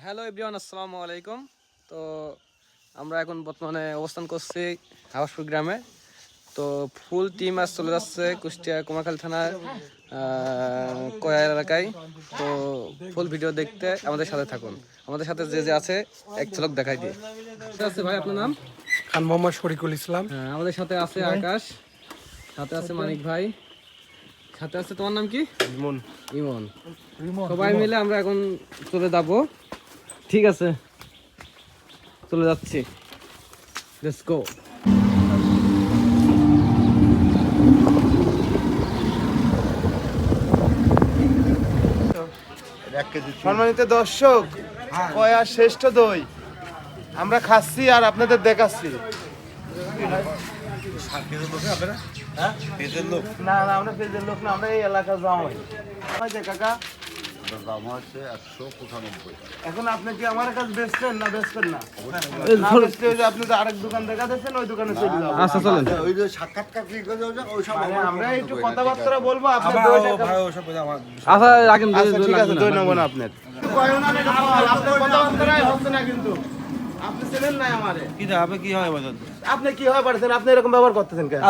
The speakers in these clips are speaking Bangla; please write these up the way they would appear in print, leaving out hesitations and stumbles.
হ্যালো এভরিওয়ান, আসসালামু আলাইকুম। তো আমরা এখন বর্তমানে অবস্থান করছি হাওয়াসপুর গ্রামে। তো ফুল টিম আজ চলে যাচ্ছে কুষ্টিয়া কুমারখালী থানার কয়ার এলাকায়। তো ফুল ভিডিও দেখতে আমাদের সাথে থাকুন। আমাদের সাথে যে যে আছে এক ঝলক দেখাই দিই। আছে ভাই, আপনার নাম? খান মোহাম্মদ শরীকুল ইসলাম। হ্যাঁ, আমাদের সাথে আছে আকাশ, সাথে আছে মানিক ভাই, সাথে আছে তোমার নাম কি? ইমন। ইমন। সবাই মিলে আমরা এখন চলে যাবো। ঠিক আছে, চলে যাচ্ছি। Let's go. সম্মানিত দর্শক, কয়া শ্রেষ্ঠ দই আমরা খাচ্ছি আর আপনাদের দেখাচ্ছি। না না, আমরা পেজের লোক না, আমরা এই এলাকার জামাই। কাকা এখন আপনি কি আমার কাছে বেচবেন না বেচবেন না? না বেচলে ওই যে আপনি যে আরেক দোকান দেখা দিচ্ছেন ওই দোকানে চলে যাবো। আচ্ছা চলেন। ওই যে সাক্ষাৎকার কি করে যাও ওই সব মানে আমরা একটু কথাবার্তা বলবো আপনার আচ্ছা রাখেন, আচ্ছা ঠিক আছে, দই নেবো না আপনার। আপনার কথাবার্তাই হচ্ছে না কিন্তু আপনি চেনেন না আমারে। কি হয় বলেন? আপনি কি হয় পারছেন? আপনি এরকম ব্যবহার করতেছেন কেন?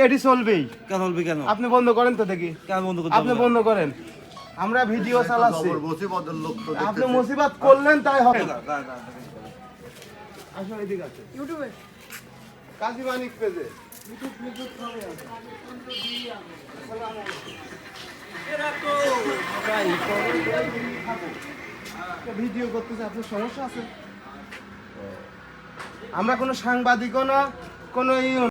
এটি চলবেই। কেন বলবি কেন? আপনি বন্ধ করেন তো দেখি। কেন বন্ধ করতে আপনি বন্ধ করেন, আমরা ভিডিও চালাচ্ছি। মুসিবতের লোক তো আপনি মুসিবত করলেন তাই হবে। আসো এদিকে আছে ইউটিউবে কাজী মানিক পেজে ভিডিও করতেছে, আপনার সমস্যা আছে? আমরা কোনো সাংবাদিকও না, কোনো